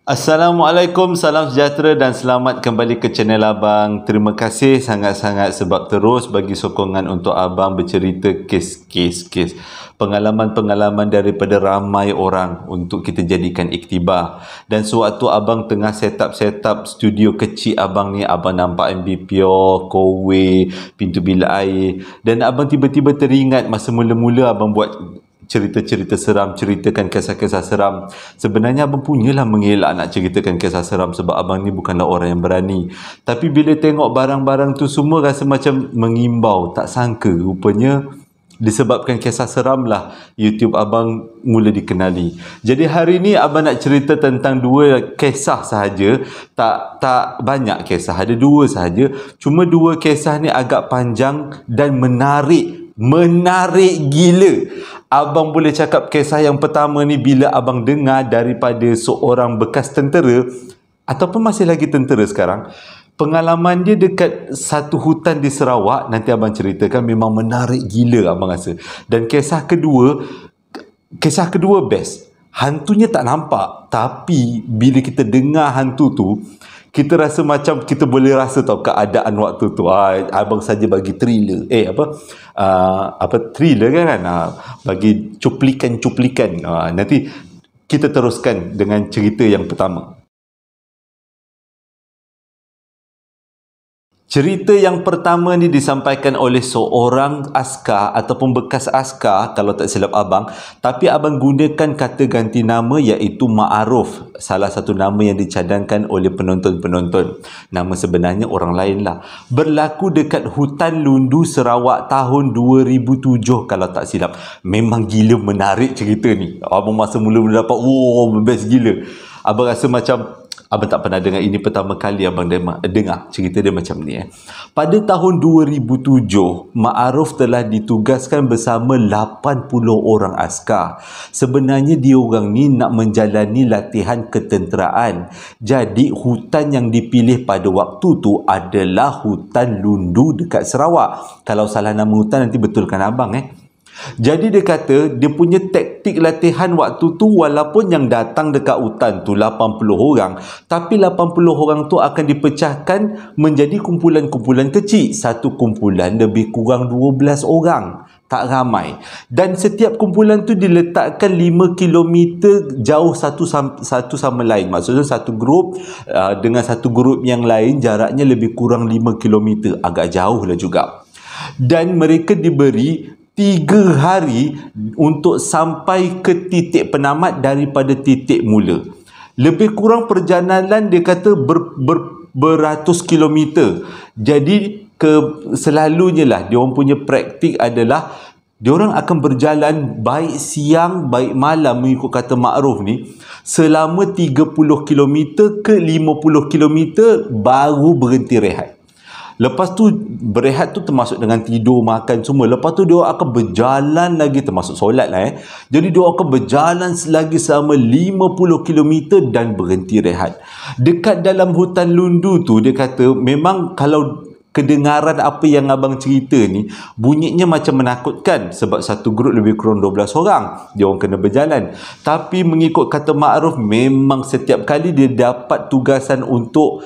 Assalamualaikum, salam sejahtera dan selamat kembali ke channel Abang. Terima kasih sangat-sangat sebab terus bagi sokongan untuk Abang bercerita kes pengalaman-pengalaman daripada ramai orang untuk kita jadikan iktibar. Dan sewaktu Abang tengah setup studio kecil Abang ni, Abang nampak MBPO, Kowe, pintu bilik air, dan Abang tiba-tiba teringat masa mula-mula Abang buat cerita-cerita seram, ceritakan kisah-kisah seram. Sebenarnya Abang punyalah mengelak nak ceritakan kisah seram sebab Abang ni bukanlah orang yang berani. Tapi bila tengok barang-barang tu semua rasa macam mengimbau. Tak sangka rupanya disebabkan kisah seram lah YouTube Abang mula dikenali. Jadi hari ni Abang nak cerita tentang dua kisah sahaja. Tak banyak kisah, ada dua sahaja. Cuma dua kisah ni agak panjang dan menarik gila. Abang boleh cakap kisah yang pertama ni bila Abang dengar daripada seorang bekas tentera ataupun masih lagi tentera sekarang. Pengalaman dia dekat satu hutan di Sarawak, nanti Abang ceritakan, memang menarik gila Abang rasa. Dan kisah kedua best. Hantunya tak nampak, tapi bila kita dengar hantu tu, kita rasa macam kita boleh rasa tau keadaan waktu tu. Abang saja bagi thriller. Thriller kan? Bagi cuplikan. Nanti kita teruskan dengan cerita yang pertama. Cerita yang pertama ni disampaikan oleh seorang askar ataupun bekas askar kalau tak silap Abang, tapi Abang gunakan kata ganti nama iaitu Ma'aruf, salah satu nama yang dicadangkan oleh penonton-penonton. Nama sebenarnya orang lain lah. Berlaku dekat hutan Lundu, Sarawak tahun 2007 kalau tak silap. Memang gila menarik cerita ni. Abang masa mula-mula dapat, best gila. Abang rasa macam Abang tak pernah dengar, ini pertama kali Abang dengar cerita dia macam ni. Pada tahun 2007, Ma'aruf telah ditugaskan bersama 80 orang askar. Sebenarnya dia orang ni nak menjalani latihan ketenteraan. Jadi hutan yang dipilih pada waktu tu adalah hutan Lundu dekat Sarawak. Kalau salah nama hutan nanti betulkan Abang. Jadi dia kata dia punya taktik latihan waktu tu, walaupun yang datang dekat hutan tu 80 orang, tapi 80 orang tu akan dipecahkan menjadi kumpulan-kumpulan kecil. Satu kumpulan lebih kurang 12 orang, tak ramai. Dan setiap kumpulan tu diletakkan 5 km jauh satu sama lain. Maksudnya satu grup dengan satu grup yang lain jaraknya lebih kurang 5 km. Agak jauh lah juga. Dan mereka diberi 3 hari untuk sampai ke titik penamat daripada titik mula. Lebih kurang perjalanan dia kata beratus kilometer. Jadi selalunya lah dia orang punya praktik adalah dia orang akan berjalan baik siang baik malam, mengikut kata Ma'ruf ni, selama 30 km ke 50 km baru berhenti rehat. Lepas tu berehat tu termasuk dengan tidur, makan semua. Lepas tu dia akan berjalan lagi, termasuk solat lah. Jadi dia akan berjalan lagi selama 50 km dan berhenti rehat. Dekat dalam hutan Lundu tu dia kata memang kalau kedengaran apa yang Abang cerita ni, bunyinya macam menakutkan sebab satu grup lebih kurang 12 orang. Dia orang kena berjalan. Tapi mengikut kata Ma'ruf, memang setiap kali dia dapat tugasan untuk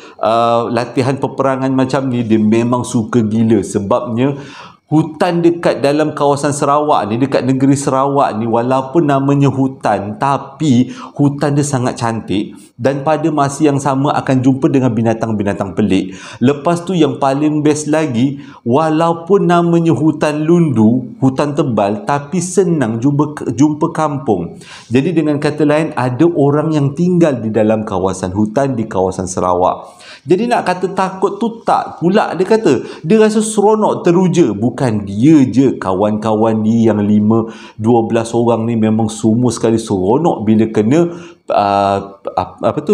latihan peperangan macam ni, dia memang suka gila. Sebabnya hutan dekat dalam kawasan Sarawak ni, dekat negeri Sarawak ni, walaupun namanya hutan, tapi hutan dia sangat cantik. Dan pada masa yang sama akan jumpa dengan binatang-binatang pelik. Lepas tu yang paling best lagi, walaupun namanya hutan Lundu, hutan tebal, tapi senang jumpa kampung. Jadi dengan kata lain, ada orang yang tinggal di dalam kawasan hutan di kawasan Sarawak. Jadi nak kata takut tu tak pula, dia kata dia rasa seronok, teruja. Bukan dia je, kawan-kawan dia yang 12 orang ni memang semua sekali seronok bila kena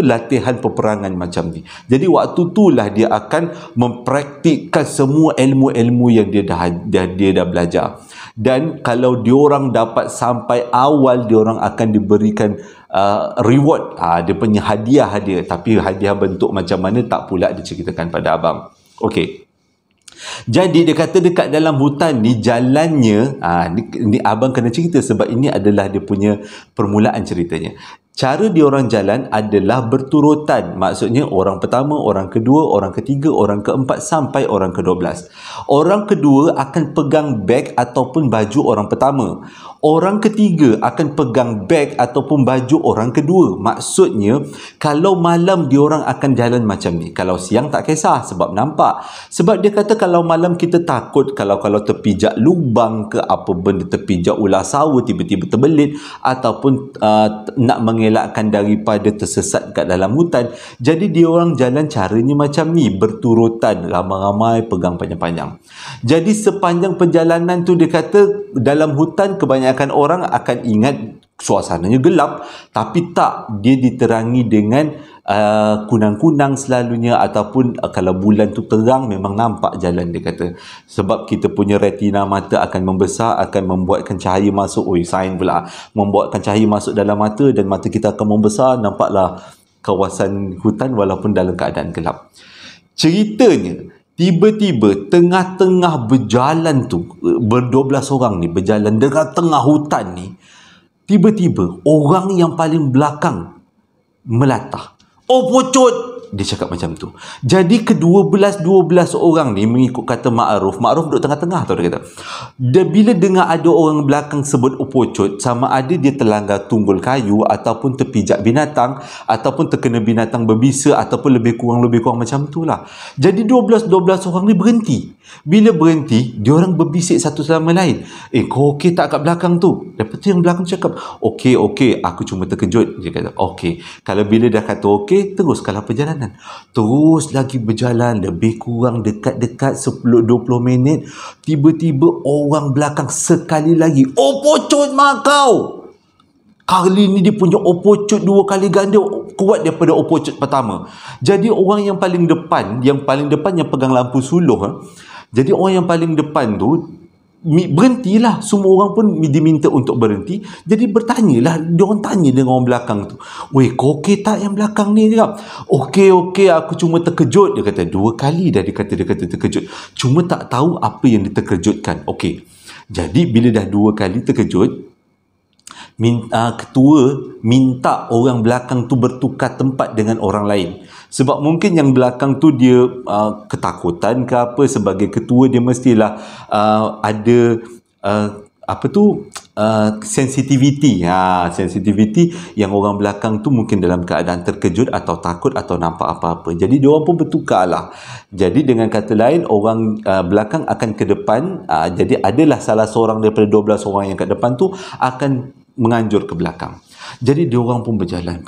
latihan peperangan macam ni. Jadi waktu itulah dia akan mempraktikkan semua ilmu-ilmu yang dia dah belajar. Dan kalau diorang dapat sampai awal, diorang akan diberikan reward, dia punya hadiah. Tapi hadiah bentuk macam mana tak pula diceritakan pada Abang. Okey. Jadi dia kata dekat dalam hutan ni jalannya, ni Abang kena cerita sebab ini adalah dia punya permulaan ceritanya. Cara diorang jalan adalah berturutan. Maksudnya orang pertama, orang kedua, orang ketiga, orang keempat sampai orang ke-12. Orang kedua akan pegang beg ataupun baju orang pertama. Orang ketiga akan pegang beg ataupun baju orang kedua. Maksudnya, kalau malam diorang akan jalan macam ni. Kalau siang tak kisah sebab nampak. Sebab dia kata kalau malam kita takut kalau terpijak lubang ke apa benda, terpijak ular sawa tiba-tiba terbelit ataupun nak mengelakkan daripada tersesat kat dalam hutan. Jadi dia orang jalan caranya macam ni, berturutan, ramai-ramai pegang panjang-panjang. Jadi sepanjang perjalanan tu dia kata dalam hutan kebanyakan orang akan ingat suasananya gelap, tapi tak, dia diterangi dengan kunang-kunang selalunya, ataupun kalau bulan tu terang memang nampak jalan, dia kata. Sebab kita punya retina mata akan membesar, akan membuatkan cahaya masuk, sains pula, membuatkan cahaya masuk dalam mata dan mata kita akan membesar, nampaklah kawasan hutan walaupun dalam keadaan gelap. Ceritanya tiba-tiba tengah-tengah berjalan tu, ber-12 orang ni berjalan tengah hutan ni, tiba-tiba orang yang paling belakang melatah. "Oh pocut!" Dia cakap macam tu. Jadi ke-12 orang ni mengikut kata Ma'ruf duduk tengah-tengah tau, dia kata. Dia bila dengar ada orang belakang sebut pocut, sama ada dia terlanggar tunggul kayu ataupun terpijak binatang ataupun terkena binatang berbisa ataupun lebih kurang macam tu lah. Jadi 12 orang ni berhenti. Bila berhenti, diorang berbisik satu sama lain. Kau okey tak kat belakang tu? Lepas tu yang belakang cakap, okey, aku cuma terkejut. Dia kata, okey. Kalau bila dah kata okey, teruskanlah perjalanan. Terus lagi berjalan lebih kurang dekat-dekat 10-20 minit. Tiba-tiba orang belakang sekali lagi, "Oh pocut makau!" Kali ni dia punya opocut 2 kali ganda kuat daripada opocut pertama. Jadi orang yang paling depan yang pegang lampu suluh, jadi orang yang paling depan tu berhentilah. Semua orang pun diminta untuk berhenti. Jadi bertanyalah, diorang tanya dengan orang belakang tu, "Weh, kau okey tak yang belakang ni?" Dia kata, Okey, aku cuma terkejut." Dia kata 2 kali dah dia kata terkejut. Cuma tak tahu apa yang diterkejutkan. Okey. Jadi bila dah 2 kali terkejut, ketua minta orang belakang tu bertukar tempat dengan orang lain. Sebab mungkin yang belakang tu dia ketakutan ke apa, sebagai ketua dia mestilah ada sensitivity. Sensitivity yang orang belakang tu mungkin dalam keadaan terkejut atau takut atau nampak apa-apa. Jadi diorang pun bertukar lah. Jadi dengan kata lain, orang belakang akan ke depan. Jadi adalah salah seorang daripada 12 orang yang kat depan tu akan menganjur ke belakang. Jadi diorang pun berjalan.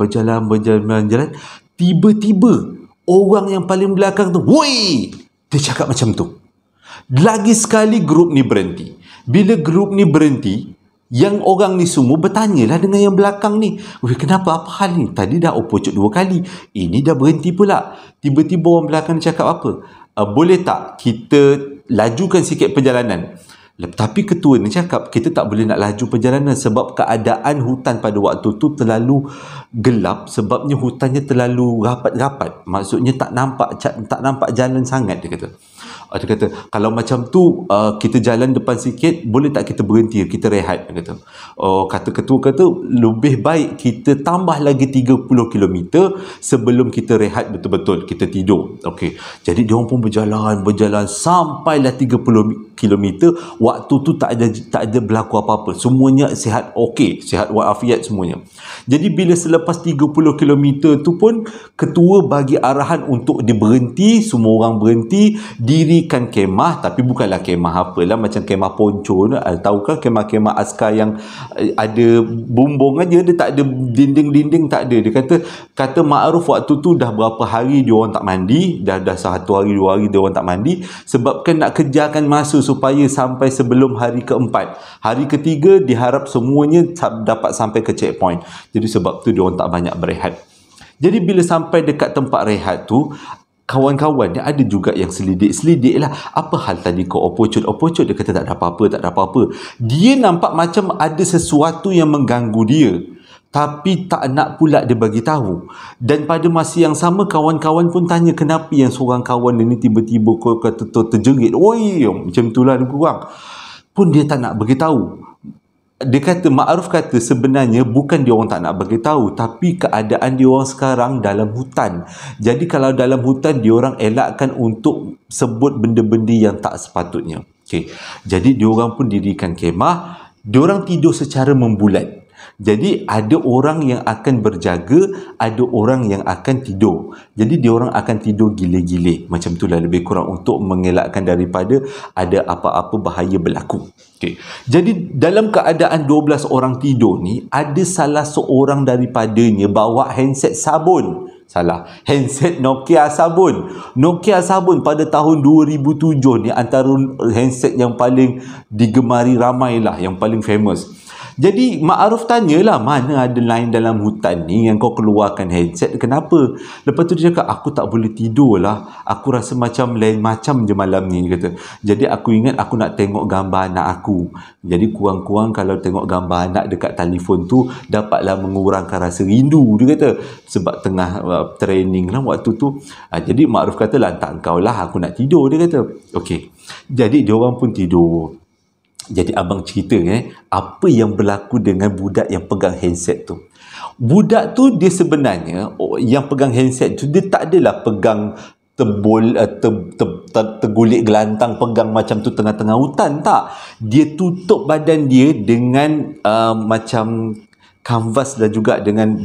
Tiba-tiba orang yang paling belakang tu, "Woi!" Dia cakap macam tu. Lagi sekali grup ni berhenti. Bila grup ni berhenti, yang orang ni semua bertanyalah dengan yang belakang ni, "Weh, kenapa? Apa hal ni? Tadi dah opocut 2 kali. Ini dah berhenti pula." Tiba-tiba orang belakang ni cakap apa? "Boleh tak kita lajukan sikit perjalanan?" Tapi ketua ni cakap, "Kita tak boleh nak laju perjalanan sebab keadaan hutan pada waktu tu terlalu gelap, sebabnya hutannya terlalu rapat-rapat. Maksudnya tak nampak jalan sangat," dia kata. Dia kata, "Kalau macam tu kita jalan depan sikit, boleh tak kita berhenti, kita rehat?" Dia kata. Kata ketua kata, "Lebih baik kita tambah lagi 30 km sebelum kita rehat betul-betul, kita tidur." Okey. Jadi diorang pun berjalan sampailah 30 km. Waktu tu tak ada berlaku apa-apa. Semuanya sihat, okey, sihat walafiat semuanya. Jadi bila selepas 30 km tu pun ketua bagi arahan untuk dia berhenti, semua orang berhenti, dirikan kemah, tapi bukanlah kemah apalah, macam kemah ponco. Tahukah kemah-kemah askar yang ada bumbung aja, dia tak ada dinding-dinding, tak ada. Dia kata Ma'ruf waktu tu dah berapa hari dia orang tak mandi, dah 1 hari 2 hari dia orang tak mandi, sebabkan nak kejarkan masa supaya sampai sebelum hari keempat. Hari ketiga diharap semuanya dapat sampai ke checkpoint. Jadi sebab tu dia orang tak banyak berehat. Jadi bila sampai dekat tempat rehat tu, kawan-kawan dia ada juga yang selidik lah. "Apa hal tadi kau opocut?" Dia kata, tak ada apa-apa. Dia nampak macam ada sesuatu yang mengganggu dia, tapi tak nak pula dia bagi tahu. Dan pada masa yang sama, kawan-kawan pun tanya kenapa yang seorang kawan dia ni tiba-tiba kau kata terjerit, "Oi!" Macam itulah dia kurang. Pun dia tak nak bagi tahu. dia kata, Ma'ruf kata sebenarnya bukan dia orang tak nak bagi tahu, tapi keadaan dia orang sekarang dalam hutan. Jadi kalau dalam hutan dia orang elakkan untuk sebut benda-benda yang tak sepatutnya. Okey. Jadi dia orang pun dirikan kemah, dia orang tidur secara membulat. Jadi ada orang yang akan berjaga, ada orang yang akan tidur. Jadi dia orang akan tidur gile-gile. Macam itulah lebih kurang untuk mengelakkan daripada ada apa-apa bahaya berlaku. Okay. Jadi dalam keadaan 12 orang tidur ni, ada salah seorang daripadanya bawa handset sabun. Salah. Handset Nokia sabun. Nokia sabun pada tahun 2007 ni antara handset yang paling digemari ramai lah, yang paling famous. Jadi Ma'ruf tanyalah, mana ada line dalam hutan ni yang kau keluarkan handset, kenapa? Lepas tu dia cakap, aku tak boleh tidur lah, aku rasa macam lain macam je malam ni, dia kata. Jadi aku ingat aku nak tengok gambar anak aku. Jadi kurang-kurang kalau tengok gambar anak dekat telefon tu, dapatlah mengurangkan rasa rindu, dia kata. Sebab tengah training lah waktu tu. Jadi Ma'ruf kata, lantak kau lah, aku nak tidur, dia kata. Okey. Jadi dia orang pun tidur. Jadi abang cerita apa yang berlaku dengan budak yang pegang handset tu. Budak tu dia sebenarnya, yang pegang handset tu, dia tak adalah pegang tergulik gelantang, pegang macam tu tengah-tengah hutan, tak. Dia tutup badan dia dengan macam kanvas dan juga dengan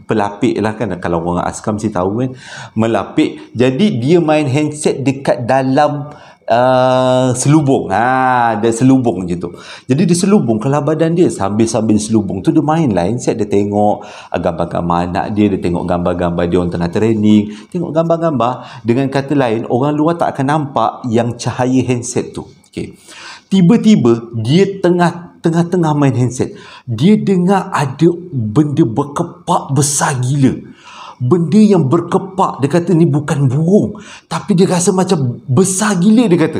pelapik lah kan, kalau orang askar mesti tahu kan, melapik. Jadi dia main handset dekat dalam selubung. Dia selubung je tu. Jadi dia selubung kalau badan dia, sambil selubung tu dia main lah handset, dia tengok gambar-gambar anak dia, dia tengok gambar-gambar dia orang tengah training, tengok gambar-gambar. Dengan kata lain, orang luar tak akan nampak yang cahaya handset tu. Okay. Tiba-tiba dia tengah main handset, dia dengar ada benda berkepak besar gila. Benda yang berkepak, dia kata ni bukan burung, tapi dia rasa macam besar gila, dia kata.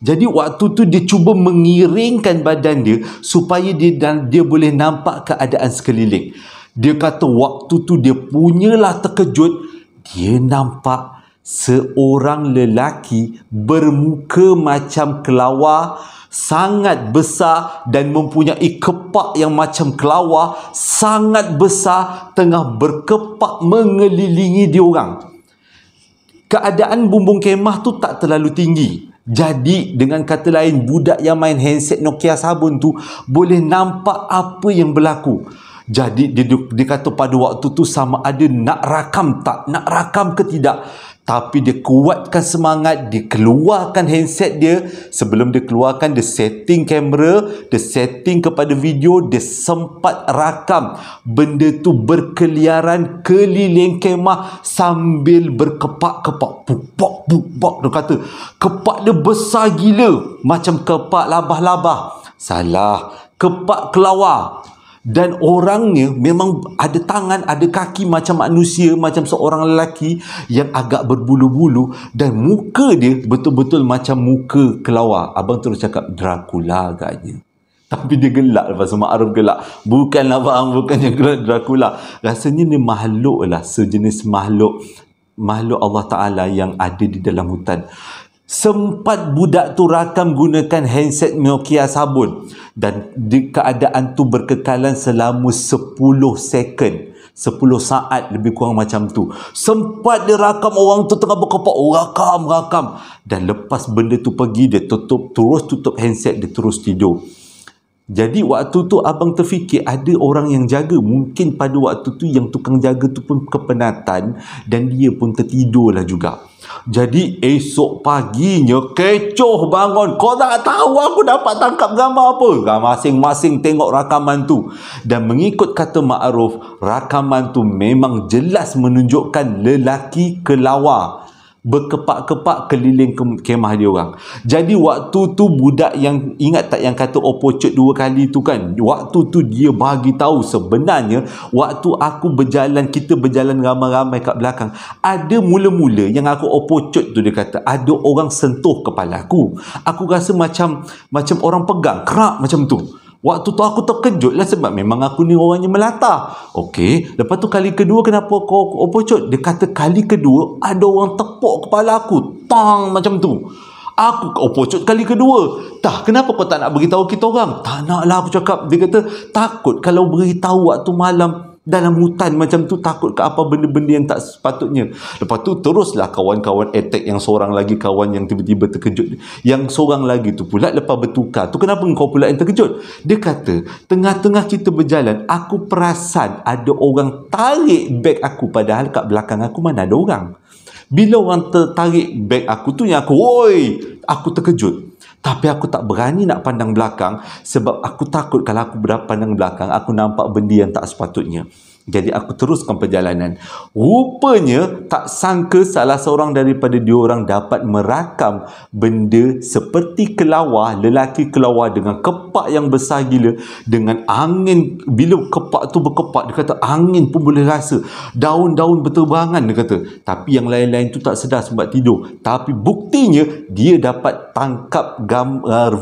Jadi waktu tu dia cuba mengiringkan badan dia supaya dia boleh nampak keadaan sekeliling. Dia kata waktu tu dia punyalah terkejut, dia nampak seorang lelaki bermuka macam kelawar, sangat besar dan mempunyai kepak yang macam kelawar, sangat besar, tengah berkepak mengelilingi diorang. Keadaan bumbung kemah tu tak terlalu tinggi. Jadi dengan kata lain, budak yang main handset Nokia sabun tu boleh nampak apa yang berlaku. Jadi dia kata pada waktu tu sama ada nak rakam ke tidak. Tapi dia kuatkan semangat, dia keluarkan handset dia. Sebelum dia keluarkan, dia setting kamera, dia setting kepada video, dia sempat rakam benda tu berkeliaran keliling kemah sambil berkepak-kepak. Buk-bak. Dia kata, kepak dia besar gila, macam kepak labah-labah. Salah, kepak kelawar. Dan orangnya memang ada tangan, ada kaki macam manusia, macam seorang lelaki yang agak berbulu-bulu, dan muka dia betul-betul macam muka kelawar. Abang terus cakap Dracula agaknya. Tapi dia gelak, lepas tu Ma'ruf gelak. Bukanlah bang, bukannya Dracula. Rasanya ni makhluk lah, sejenis makhluk Allah Ta'ala yang ada di dalam hutan. Sempat budak tu rakam gunakan handset Nokia sabun, dan di keadaan tu berkekalan selama 10 second, 10 saat lebih kurang macam tu. Sempat dia rakam orang tu tengah berkepak, rakam. Dan lepas benda tu pergi, dia terus tutup handset, dia terus tidur. Jadi waktu tu abang terfikir ada orang yang jaga. Mungkin pada waktu tu yang tukang jaga tu pun kepenatan dan dia pun tertidur lah juga. Jadi esok paginya kecoh bangun. Kau tak tahu aku dapat tangkap gambar apa? Masing-masing tengok rakaman tu. Dan mengikut kata Ma'ruf, rakaman tu memang jelas menunjukkan lelaki kelawar berkepak-kepak keliling kemah dia orang. Jadi waktu tu budak yang ingat tak yang kata opocut 2 kali tu kan, waktu tu dia bagi tahu sebenarnya waktu aku berjalan, kita berjalan ramai-ramai kat belakang, ada mula-mula yang aku opocut tu, dia kata ada orang sentuh kepala aku rasa macam orang pegang kerak macam tu. Waktu tu aku terkejut lah sebab memang aku ni orangnya melata. Okey, lepas tu kali kedua kenapa kau opocut? Dia kata kali kedua ada orang tepuk kepala aku. Tang macam tu. Aku opocut kali kedua. Dah, kenapa kau tak nak beritahu kita orang? Tak nak lah, aku cakap. Dia kata, takut kalau beritahu waktu malam dalam hutan macam tu, takut ke apa benda-benda yang tak sepatutnya. Lepas tu teruslah kawan-kawan attack yang seorang lagi kawan yang tiba-tiba terkejut. Yang seorang lagi tu pula lepas bertukar. Tu kenapa kau pula yang terkejut? Dia kata, tengah-tengah kita berjalan, aku perasan ada orang tarik beg aku, padahal kat belakang aku mana ada orang. Bila orang tertarik beg aku tu, yang aku, oi, aku terkejut. Tapi aku tak berani nak pandang belakang sebab aku takut kalau aku pandang belakang, aku nampak benda yang tak sepatutnya. Jadi aku teruskan perjalanan. Rupanya tak sangka salah seorang daripada diorang dapat merakam benda seperti kelawar, lelaki kelawar dengan kepak yang besar gila, dengan angin. Bila kepak tu berkepak, dia kata angin pun boleh rasa, daun-daun berterbangan, dia kata. Tapi yang lain-lain tu tak sedar sebab tidur. Tapi buktinya dia dapat tangkap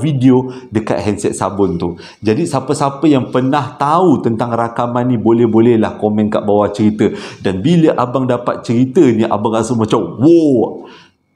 video dekat handset sabun tu. Jadi siapa-siapa yang pernah tahu tentang rakaman ni, boleh-bolehlah komen kat bawah cerita. Dan bila abang dapat cerita ni, abang rasa macam wow,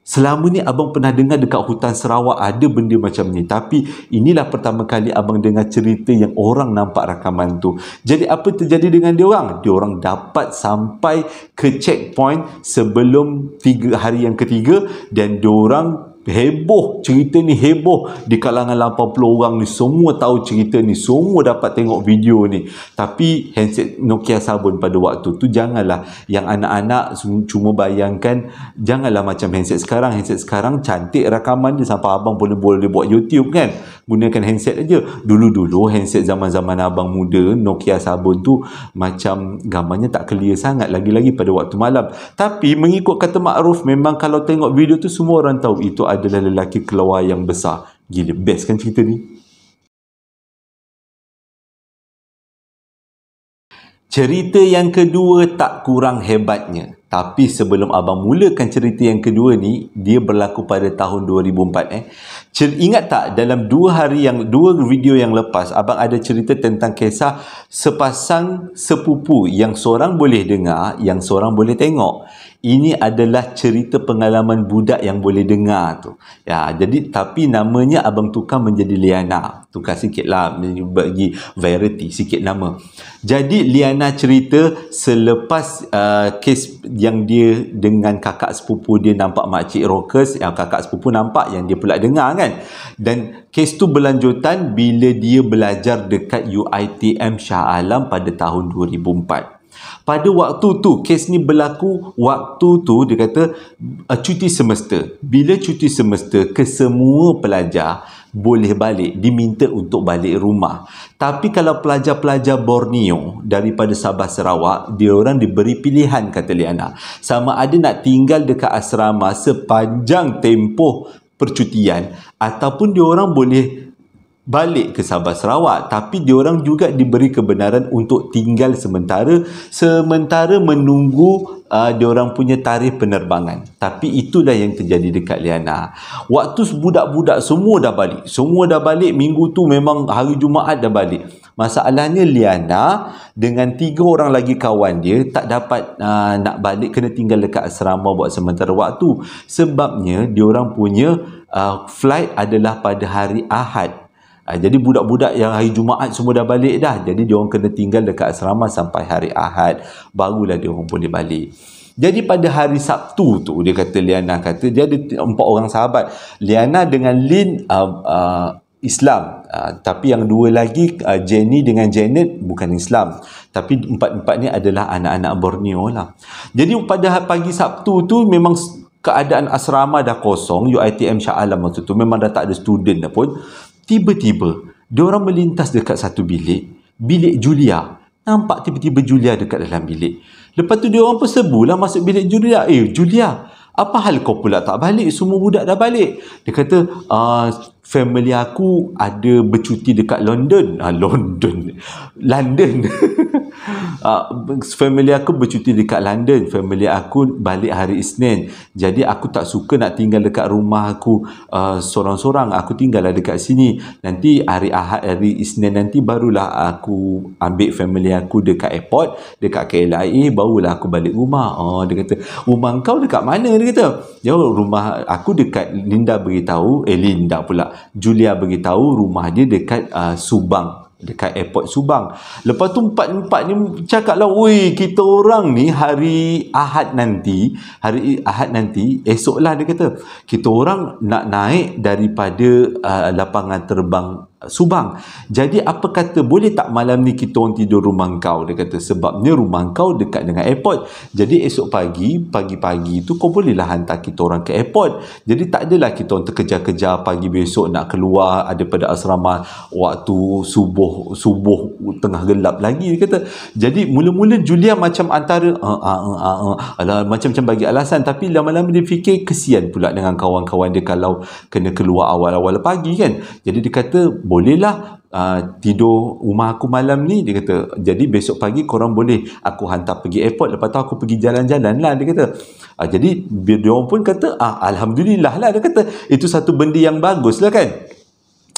selama ni abang pernah dengar dekat hutan Sarawak ada benda macam ni, tapi inilah pertama kali abang dengar cerita yang orang nampak rakaman tu. Jadi apa terjadi dengan diorang? Diorang dapat sampai ke checkpoint sebelum hari yang ketiga, dan diorang heboh, cerita ni heboh di kalangan 80 orang ni, semua tahu cerita ni, semua dapat tengok video ni. Tapi handset Nokia sabun pada waktu tu, janganlah yang anak-anak cuma bayangkan, janganlah macam handset sekarang. Handset sekarang cantik rakaman dia sampai abang boleh buat YouTube kan, gunakan handset aja. Dulu-dulu handset zaman-zaman abang muda, Nokia sabun tu macam gambarnya tak clear sangat, lagi-lagi pada waktu malam. Tapi mengikut kata makruf, memang kalau tengok video tu semua orang tahu itu adalah lelaki kelawar yang besar. Gila, best kan cerita ni? Cerita yang kedua tak kurang hebatnya. Tapi sebelum abang mulakan cerita yang kedua ni, dia berlaku pada tahun 2004. Ingat tak, dalam dua video yang lepas, abang ada cerita tentang kisah sepasang sepupu yang seorang boleh dengar, yang seorang boleh tengok. Ini adalah cerita pengalaman budak yang boleh dengar tu. Ya, jadi tapi namanya abang tukar menjadi Liana. Tukar sikit lah, bagi variety sikit nama. Jadi Liana cerita selepas kes yang dia dengan kakak sepupu dia nampak makcik rockers, yang kakak sepupu nampak, yang dia pula dengar kan. Dan kes tu berlanjutan bila dia belajar dekat UiTM Shah Alam pada tahun 2004. Pada waktu tu, kes ni berlaku waktu tu, dia kata cuti semester. Bila cuti semester, kesemua pelajar boleh balik, diminta untuk balik rumah. Tapi kalau pelajar-pelajar Borneo daripada Sabah Sarawak, diorang diberi pilihan, kata Liana, sama ada nak tinggal dekat asrama sepanjang tempoh percutian, ataupun diorang boleh balik ke Sabah Sarawak. Tapi diorang juga diberi kebenaran untuk tinggal sementara menunggu diorang punya tarikh penerbangan. Tapi itulah yang terjadi dekat Liana. Waktu budak-budak semua dah balik minggu tu, memang hari Jumaat dah balik. Masalahnya Liana dengan 3 orang lagi kawan dia tak dapat nak balik, kena tinggal dekat asrama buat sementara waktu. Sebabnya diorang punya flight adalah pada hari Ahad. Jadi budak-budak yang hari Jumaat semua dah balik dah. Jadi diorang kena tinggal dekat asrama sampai hari Ahad, barulah diorang boleh balik. Jadi pada hari Sabtu tu, dia kata, Liana kata dia ada 4 orang sahabat. Liana dengan Lin Islam, tapi yang 2 lagi, Jenny dengan Janet, bukan Islam. Tapi 4 ni adalah anak-anak Borneo lah. Jadi pada pagi Sabtu tu memang keadaan asrama dah kosong. UiTM Shah Alam waktu tu memang dah tak ada student dah pun. Tiba-tiba diorang melintas dekat satu bilik Julia. Nampak tiba-tiba Julia dekat dalam bilik. Lepas tu diorang pun sebulah masuk bilik Julia. Julia, apa hal kau pula tak balik? Semua budak dah balik. Dia kata, family aku ada bercuti dekat London. London Family aku bercuti dekat London, family aku balik hari Isnin. Jadi aku tak suka nak tinggal dekat rumah aku sorang-sorang. Aku tinggallah dekat sini. Nanti hari Ahad, hari Isnin nanti barulah aku ambil family aku dekat airport, dekat KLIA, barulah aku balik rumah. Dia kata, rumah kau dekat mana? Dia kata, ya, rumah aku dekat, Linda beritahu, Linda pula, Julia beritahu rumah dia dekat Subang, dekat airport Subang. Lepas tu empat ni cakap lah, "Woi, kita orang ni hari Ahad nanti, esoklah," dia kata, "kita orang nak naik daripada lapangan terbang Subang. Jadi apa kata, boleh tak malam ni kita orang tidur rumah kau?" Dia kata, "Sebabnya rumah kau dekat dengan airport. Jadi esok pagi-pagi tu kau bolehlah hantar kita orang ke airport. Jadi tak adalah kita orang terkejar-kejar pagi besok nak keluar daripada asrama waktu subuh tengah gelap lagi." Dia kata. Jadi mula-mula Julia macam antara macam bagi alasan, tapi lama-lama dia fikir kesian pula dengan kawan-kawan dia kalau kena keluar awal-awal pagi kan. Jadi dia kata, "Bolehlah tidur rumah aku malam ni," dia kata. "Jadi besok pagi korang boleh aku hantar pergi airport, lepas tu aku pergi jalan-jalan lah," dia kata. Jadi dia orang pun kata, "Alhamdulillah lah," dia kata. Itu satu benda yang bagus lah kan.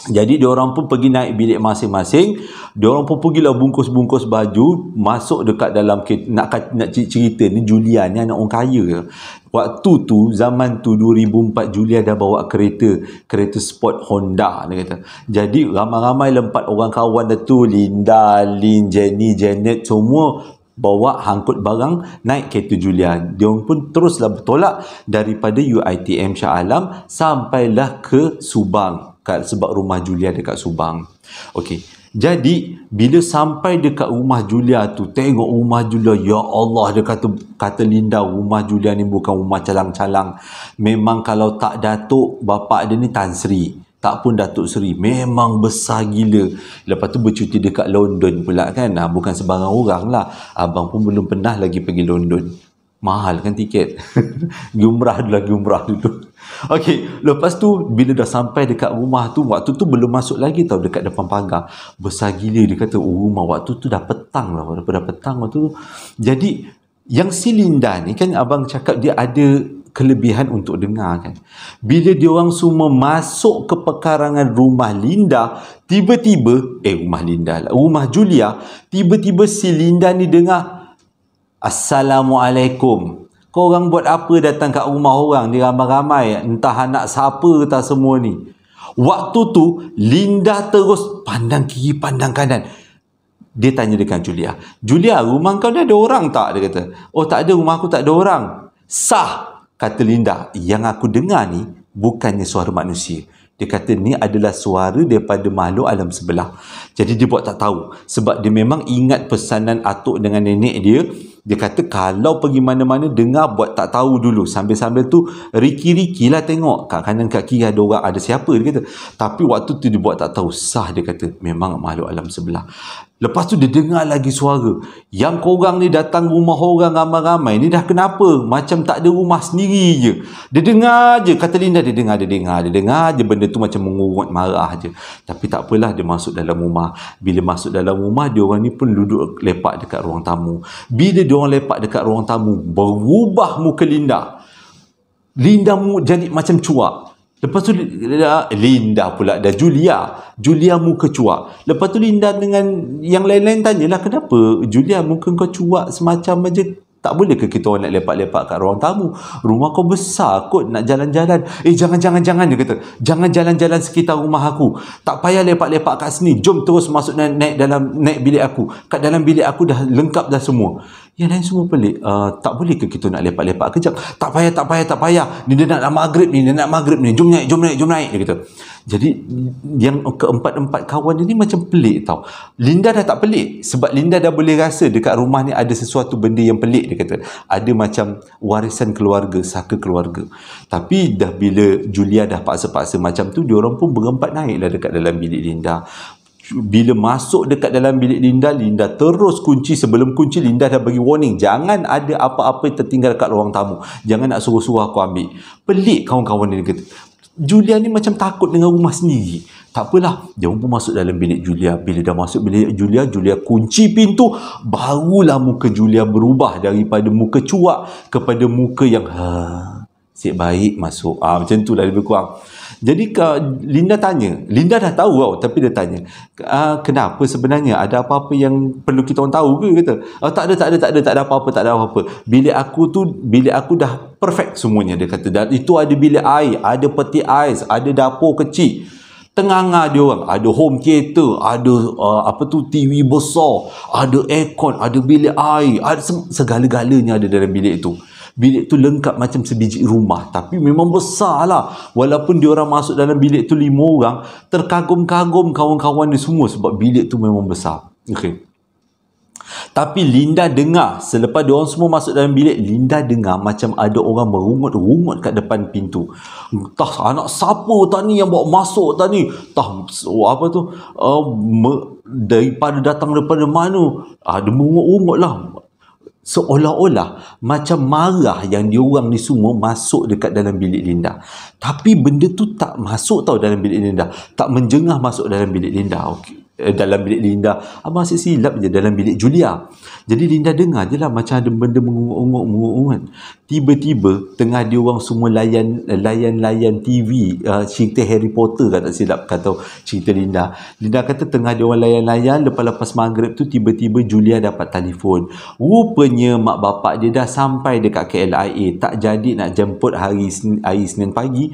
Jadi diorang pun pergi naik bilik masing-masing. Diorang pun pergilah bungkus-bungkus baju, masuk dekat dalam nak cerita ni, Julia ni anak orang kaya. Waktu tu, zaman tu 2004, Julia dah bawa kereta sport Honda, dia kata. Jadi ramai-ramai 4 orang kawan dia tu, Linda, Lin, Jenny, Janet, semua bawa hangkut barang naik kereta Julia. Dia pun teruslah bertolak daripada UiTM Shah Alam sampailah ke Subang, sebab rumah Julia dekat Subang. Okey. Jadi bila sampai dekat rumah Julia tu, tengok rumah Julia, ya Allah, dia kata Linda, rumah Julia ni bukan rumah calang-calang. Memang kalau tak Datuk, bapak dia ni Tan Sri, tak pun Datuk Seri, memang besar gila. Lepas tu bercuti dekat London pula kan. Bukan sebarang orang lah. Abang pun belum pernah lagi pergi London. Mahal kan tiket. Umrah dulu. Okey, lepas tu bila dah sampai dekat rumah tu, waktu tu belum masuk lagi tau, dekat depan pagar. Besar gila, dia kata, rumah waktu tu dah petang lah. Dah petang waktu tu. Jadi yang si Linda ni kan, abang cakap dia ada kelebihan untuk dengar kan. Bila diorang semua masuk ke pekarangan rumah Linda, tiba-tiba rumah Julia, tiba-tiba si Linda ni dengar, "Assalamualaikum. Korang buat apa datang kat rumah orang ni ramai-ramai? Entah anak siapa entah semua ni." Waktu tu Linda terus pandang kiri pandang kanan. Dia tanya dengan Julia, "Julia, rumah kau ni ada orang tak?" Dia kata. "Oh, tak ada, rumah aku tak ada orang." "Sah," kata Linda. "Yang aku dengar ni bukannya suara manusia." Dia kata ni adalah suara daripada makhluk alam sebelah. Jadi dia buat tak tahu. Sebab dia memang ingat pesanan atuk dengan nenek dia. Dia kata kalau pergi mana-mana dengar buat tak tahu dulu. Sambil-sambil tu riki-riki lah tengok kat kanan kat kiri ada orang, ada siapa, dia kata. Tapi waktu tu dia buat tak tahu. Sah, dia kata. Memang makhluk alam sebelah. Lepas tu dia dengar lagi suara. "Yang korang ni datang rumah orang ramai-ramai ni dah kenapa? Macam tak ada rumah sendiri je." Dia dengar je. Kata Linda, dia dengar je. Benda tu macam mengurut marah je. Tapi tak apalah, dia masuk dalam rumah. Bila masuk dalam rumah, dia orang ni pun duduk lepak dekat ruang tamu. Bila dia orang lepak dekat ruang tamu, berubah muka Linda. Linda jadi macam cuak. Lepas tu Linda pula dah Julia muka cuak. Lepas tu Linda dengan yang lain-lain tanyalah, "Kenapa Julia muka kau cuak semacam aja? Tak boleh ke kita orang nak lepak-lepak kat ruang tamu? Rumah kau besar kot, nak jalan-jalan." Jangan," dia kata. "Jangan jalan-jalan sekitar rumah aku. Tak payah lepak-lepak kat sini. Jom terus masuk naik bilik aku. Kat dalam bilik aku dah lengkap dah semua." Yang lain semua pelik. "Tak boleh ke kita nak lepak-lepak kejap?" Tak payah. Ni dia nak maghrib ni. Jom naik, dia kata. Jadi yang keempat-empat kawan dia ni macam pelik tau. Linda dah tak pelik. Sebab Linda dah boleh rasa dekat rumah ni ada sesuatu benda yang pelik, dia kata. Ada macam warisan keluarga, saka keluarga. Tapi dah bila Julia dah paksa-paksa macam tu, diorang pun berempat naiklah dekat dalam bilik Linda. Bila masuk dekat dalam bilik Linda terus kunci. Sebelum kunci, Linda dah bagi warning, jangan ada apa-apa tertinggal kat ruang tamu. Jangan nak suruh-suruh aku ambil. Pelik kawan-kawan dia kata. Julia ni macam takut dengan rumah sendiri. Tak apalah, dia pun masuk dalam bilik Julia. Bila dah masuk bilik Julia, Julia kunci pintu. Barulah muka Julia berubah daripada muka cuak kepada muka yang asyik baik masuk. Macam tu lah lebih kurang. Jadi Linda tanya, Linda dah tahu tau, tapi dia tanya, kenapa sebenarnya, ada apa-apa yang perlu kita orang tahu ke? Kata, tak ada apa-apa. Bilik aku dah perfect semuanya, dia kata. Dan itu ada bilik air, ada peti ais, ada dapur kecil. Tengah-tengah dia orang ada home theater, ada TV besar, ada aircon, ada bilik air, ada segala-galanya ada dalam bilik itu. Bilik tu lengkap macam sebiji rumah, tapi memang besar lah. Walaupun dia orang masuk dalam bilik tu 5 orang, terkagum-kagum kawan-kawan dia semua sebab bilik tu memang besar. Okey. Tapi Linda dengar, selepas diorang semua masuk dalam bilik, Linda dengar macam ada orang merungut-rungut kat depan pintu. Entah anak siapa tadi yang bawa masuk tadi, entah datang daripada mana. Dia merungut-rungut lah. Seolah-olah macam marah yang diorang ni semua masuk dekat dalam bilik Linda. Tapi benda tu tak masuk tau dalam bilik Linda, tak menjengah masuk dalam bilik Linda. Dalam bilik Linda, abang asyik silap je, dalam bilik Julia. Jadi Linda dengar je lah macam ada benda mengungut-ungut. Tiba-tiba tengah dia orang semua layan TV, cerita Harry Potter, tak silap kata cerita Linda. Linda kata tengah dia orang layan, lepas maghrib tu tiba-tiba Julia dapat telefon. Rupanya mak bapak dia dah sampai dekat KLIA, tak jadi nak jemput hari Senin pagi.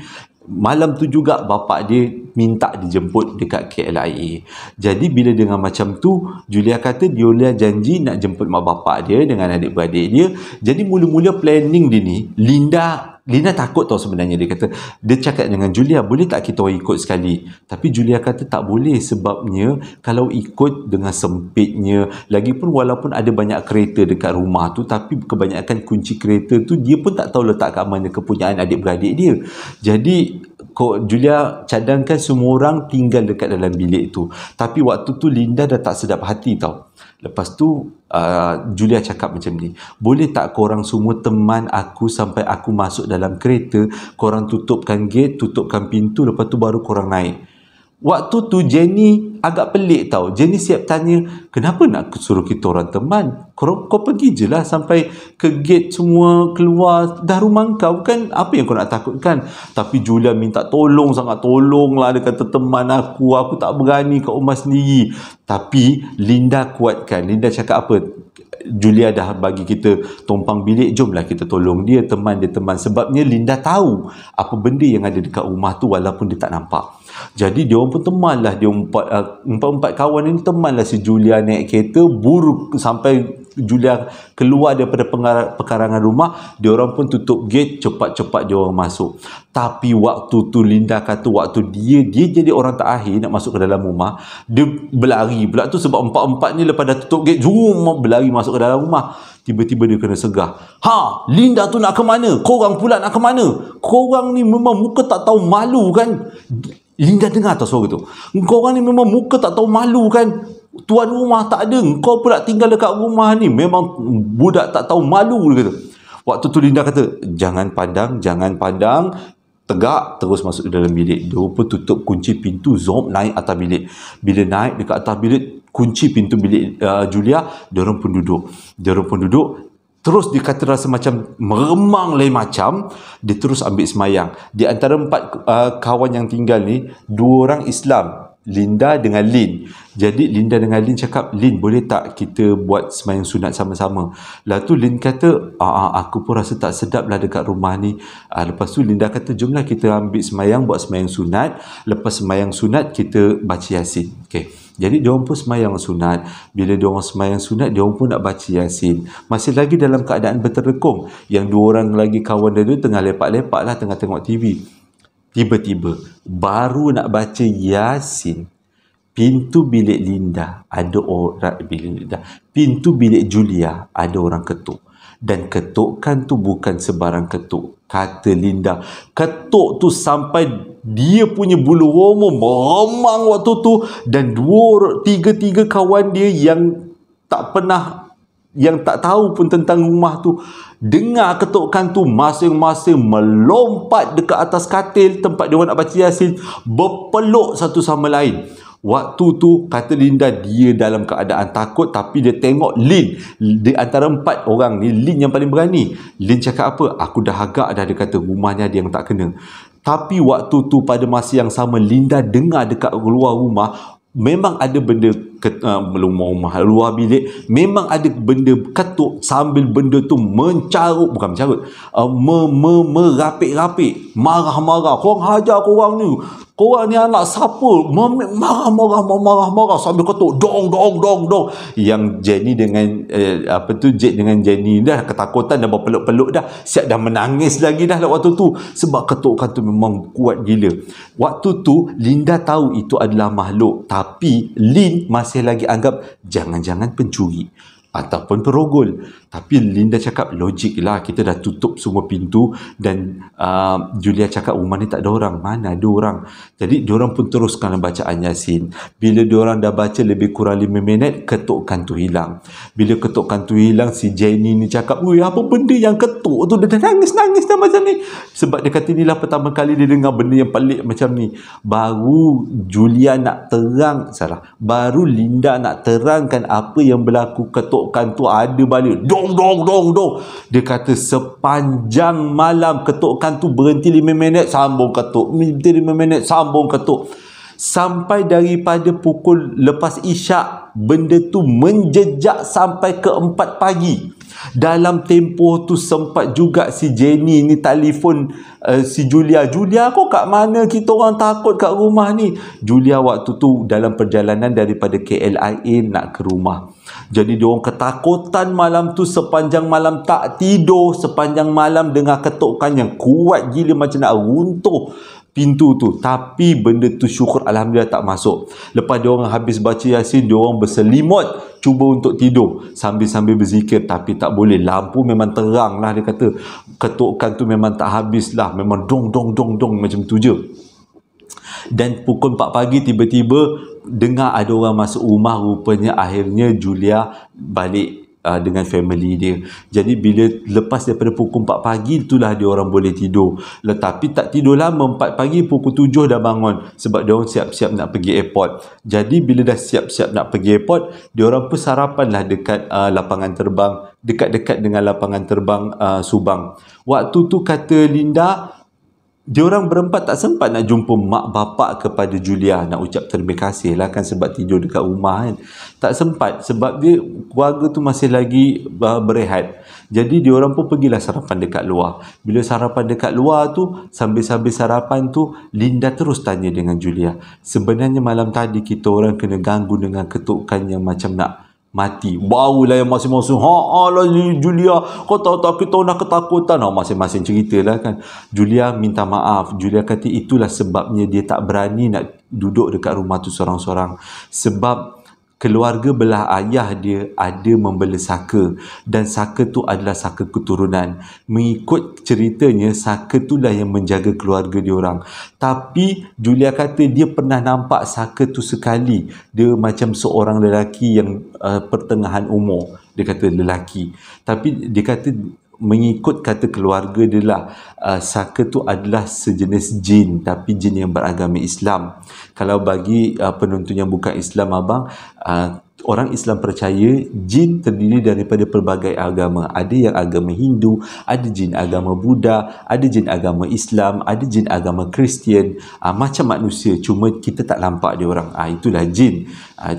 Malam tu juga bapak dia minta dijemput dekat KLIA. Jadi bila dengar macam tu, Julia kata Julia janji nak jemput mak bapak dia dengan adik-beradik dia. Jadi mula-mula planning dia ni, Linda takut tau sebenarnya. Dia kata, dia cakap dengan Julia, boleh tak kita orang ikut sekali? Tapi Julia kata tak boleh, sebabnya kalau ikut dengan sempitnya, lagipun walaupun ada banyak kereta dekat rumah tu, tapi kebanyakan kunci kereta tu dia pun tak tahu letak kat mana kepunyaan adik-beradik dia. Jadi Julia cadangkan semua orang tinggal dekat dalam bilik tu. Tapi waktu tu Linda dah tak sedap hati tau. Lepas tu Julia cakap macam ni, boleh tak korang semua teman aku sampai aku masuk dalam kereta, korang tutupkan gate, tutupkan pintu, lepas tu baru korang naik. Waktu tu Jenny agak pelik tau. Jenny siap tanya, kenapa nak suruh kita orang teman? Kau pergi je lah sampai ke gate semua keluar. Dah rumah kau kan, apa yang kau nak takutkan? Tapi Julia minta tolong, sangat tolong lah. Dia kata teman aku tak berani kat rumah sendiri. Tapi Linda kuatkan. Linda cakap apa? Julia dah bagi kita tumpang bilik, jomlah kita tolong dia, teman. Sebabnya Linda tahu apa benda yang ada dekat rumah tu walaupun dia tak nampak. Jadi dia orang pun temanlah, dia empat kawan ini temanlah si Julia naik kereta, buru sampai Julia keluar daripada pekarangan rumah, dia orang pun tutup gate, cepat-cepat dia orang masuk. Tapi waktu tu Linda kata waktu dia jadi orang terakhir nak masuk ke dalam rumah, dia berlari pula tu sebab empat-empatnya lepas dah tutup gate, berlari masuk ke dalam rumah. Tiba-tiba dia kena segah. Linda tu nak ke mana? Korang pula nak ke mana? Korang ni memang muka tak tahu malu kan? Linda dengar tak suara tu? Korang ni memang muka tak tahu malu kan? Tuan rumah tak ada, kau pula tinggal dekat rumah ni, memang budak tak tahu malu, dia kata. Waktu tu Linda kata, jangan pandang, tegak, terus masuk dalam bilik. Dia pun tutup kunci pintu, naik atas bilik. Bila naik dekat atas bilik, kunci pintu bilik Julia, dia orang pun duduk. Terus dia kata rasa macam meremang lain macam. Dia terus ambil semayang. Di antara 4 kawan yang tinggal ni, 2 orang Islam, Linda dengan Lin. Jadi Linda dengan Lin cakap, Lin boleh tak kita buat semayang sunat sama-sama? Lepas tu Lin kata, aku pun rasa tak sedap lah dekat rumah ni. Lepas tu Linda kata, jomlah kita ambil semayang, buat semayang sunat. Lepas semayang sunat kita baca Yasin. Okay. Jadi diorang pun semayang sunat. Bila diorang semayang sunat, diorang pun nak baca Yasin. Masih lagi dalam keadaan berterdekung. Yang 2 orang lagi kawan dia tu tengah lepak-lepak lah, tengah tengok TV. Tiba-tiba baru nak baca Yasin, pintu bilik Linda ada orang, pintu bilik Julia ada orang ketuk. Dan ketukan tu bukan sebarang ketuk. Kata Linda, ketuk tu sampai dia punya bulu roma meremang waktu tu. Dan 3 kawan dia yang tak pernah yang tak tahu pun tentang rumah tu dengar ketukan tu, masing-masing melompat dekat atas katil tempat dia orang nak baca Yasin, berpeluk satu sama lain. Waktu tu kata Linda dia dalam keadaan takut, tapi dia tengok Lin di antara 4 orang ni, Lin yang paling berani. Lin cakap apa? Aku dah agak dah, dia kata rumahnya ada yang tak kena. Tapi waktu tu pada masa yang sama Linda dengar dekat luar rumah memang ada benda luar bilik, memang ada benda ketuk sambil benda tu mencarut, bukan mencarut, merapik-rapik, marah-marah. Korang hajar korang ni anak siapa? Marah sambil ketuk dong. Yang Jenny dengan Jade dengan Jenny dah ketakutan, dah berpeluk-peluk dah, siap dah menangis lagi dah waktu tu, sebab ketukan tu memang kuat gila. Waktu tu Linda tahu itu adalah makhluk, tapi Lin masih lagi anggap jangan-jangan pencuri ataupun perogol. Tapi Linda cakap logik lah, kita dah tutup semua pintu, dan Julia cakap rumah ni tak ada orang. Mana ada orang? Jadi diorang pun teruskan bacaan Yasin. Bila diorang dah baca lebih kurang 5 minit, ketukan tu hilang. Bila ketukan tu hilang, si Jenny ni cakap, "Weh, apa benda yang ketuk tu?" Dia dah nangis dah macam ni. Sebab dia kata inilah pertama kali dia dengar benda yang pelik macam ni. Baru Baru Linda nak terangkan apa yang berlaku, ketukan tu ada balik. Dong. Dia kata sepanjang malam ketukan tu berhenti 5 minit, sambung ketuk. Berhenti 5 minit, sambung ketuk. Sampai daripada pukul lepas isyak, benda tu menjejak sampai ke 4 pagi. Dalam tempoh tu sempat juga si Jenny ni telefon si Julia, kau kat mana? Kita orang takut kat rumah ni. Julia waktu tu dalam perjalanan daripada KLIA nak ke rumah. Jadi diorang ketakutan malam tu, sepanjang malam tak tidur, sepanjang malam dengar ketukan yang kuat gila macam nak runtuh pintu tu. Tapi benda tu syukur alhamdulillah tak masuk. Lepas diorang habis baca Yasin, diorang berselimut cuba untuk tidur sambil-sambil berzikir, tapi tak boleh. Lampu memang terang lah, dia kata ketukan tu memang tak habis lah, memang dong macam tu je. Dan pukul 4 pagi tiba-tiba dengar ada orang masuk rumah. Rupanya akhirnya Julia balik dengan family dia. Jadi bila lepas daripada pukul 4 pagi, itulah dia orang boleh tidur. Tapi tak tidur lama, 4 pagi pukul 7 dah bangun, sebab dia orang siap-siap nak pergi airport. Jadi bila dah siap-siap nak pergi airport, dia orang pun sarapan lah dekat lapangan terbang, dekat-dekat dengan lapangan terbang Subang. Waktu tu kata Linda, diorang berempat tak sempat nak jumpa mak bapak kepada Julia, nak ucap terima kasih lah kan, sebab tidur dekat rumah kan. Tak sempat sebab dia keluarga tu masih lagi berehat. Jadi diorang pun pergilah sarapan dekat luar. Bila sarapan dekat luar tu, sambil-sambil sarapan tu, Linda terus tanya dengan Julia, sebenarnya malam tadi kita orang kena ganggu dengan ketukan yang macam nak mati. Barulah yang masing-masing, alah Julia, kau tahu tak kita nak ketakutan. Masing-masing cerita lah kan. Julia minta maaf. Julia kata itulah sebabnya dia tak berani nak duduk dekat rumah tu seorang-seorang. Sebab keluarga belah ayah dia ada membela saka, dan saka tu adalah saka keturunan. Mengikut ceritanya, saka tu lah yang menjaga keluarga dia orang. Tapi Julia kata dia pernah nampak saka tu sekali. Dia macam seorang lelaki yang pertengahan umur. Dia kata lelaki. Tapi dia kata mengikut kata keluarga dia lah, saka tu adalah sejenis jin, tapi jin yang beragama Islam. Kalau bagi penonton yang bukan Islam abang, orang Islam percaya jin terdiri daripada pelbagai agama. Ada yang agama Hindu, ada jin agama Buddha, ada jin agama Islam, ada jin agama Kristian, macam manusia, cuma kita tak nampak dia orang. Itulah jin.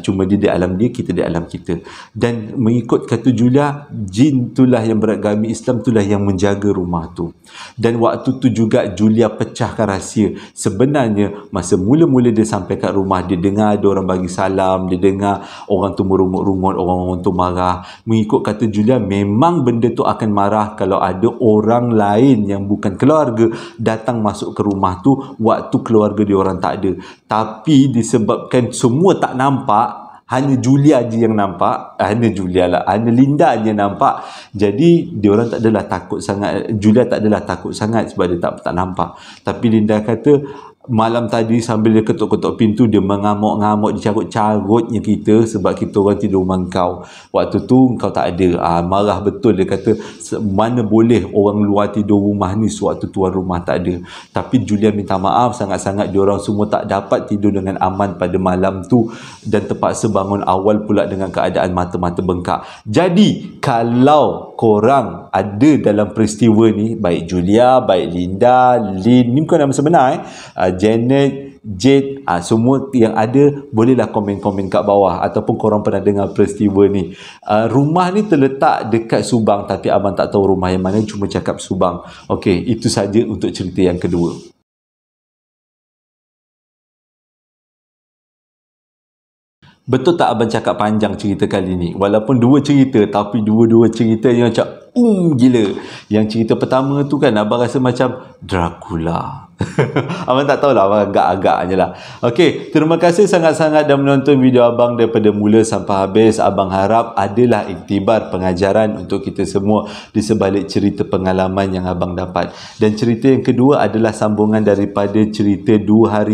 Cuma dia di alam dia, kita di alam kita. Dan mengikut kata Julia, jin itulah yang beragama Islam, itulah yang menjaga rumah tu. Dan waktu tu juga Julia pecahkan rahsia. Sebenarnya masa mula-mula dia sampai kat rumah, dia dengar ada orang bagi salam, dia dengar orang tu merungut-rungut, orang tu marah. Mengikut kata Julia, memang benda tu akan marah kalau ada orang lain yang bukan keluarga datang masuk ke rumah tu waktu keluarga dia orang tak ada. Tapi disebabkan semua tak nampak, hanya Julia je yang nampak, hanya Linda je nampak. Jadi diorang tak adalah takut sangat, Julia tak adalah takut sangat sebab dia tak nampak. Tapi Linda kata malam tadi sambil dia ketuk-ketuk pintu, dia mengamuk-ngamuk, dia carut-carutnya kita sebab kita orang tidur rumah kau. Waktu tu kau tak ada. Marah betul, dia kata mana boleh orang luar tidur rumah ni sewaktu tuan rumah tak ada. Tapi Julian minta maaf sangat-sangat, diorang semua tak dapat tidur dengan aman pada malam tu dan terpaksa bangun awal pula dengan keadaan mata-mata bengkak. Jadi kalau korang ada dalam peristiwa ni, baik Julia, baik Linda, Lin, ni bukan nama sebenar Janet, Jade, semua yang ada, bolehlah komen-komen kat bawah ataupun korang pernah dengar peristiwa ni. Rumah ni terletak dekat Subang tapi abang tak tahu rumah yang mana, cuma cakap Subang. Okey, itu saja untuk cerita yang kedua. Betul tak abang cakap panjang cerita kali ni? Walaupun dua cerita, tapi dua-dua cerita yang macam gila. Yang cerita pertama tu kan abang rasa macam Dracula. Abang tak tahulah, abang agak-agak je lah. Okey, terima kasih sangat-sangat dah menonton video abang daripada mula sampai habis. Abang harap adalah iktibar pengajaran untuk kita semua di sebalik cerita pengalaman yang abang dapat. Dan cerita yang kedua adalah sambungan daripada cerita dua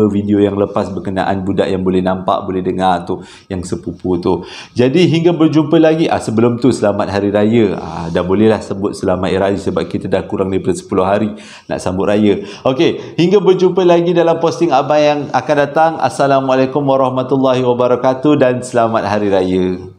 video yang lepas berkenaan budak yang boleh nampak, boleh dengar tu, yang sepupu tu. Jadi hingga berjumpa lagi. Sebelum tu, selamat Hari Raya. Dah bolehlah sebut selamat Hari Raya sebab kita dah kurang daripada 10 hari nak sambut raya. Okey, hingga berjumpa lagi dalam posting abang yang akan datang. Assalamualaikum warahmatullahi wabarakatuh dan selamat Hari Raya.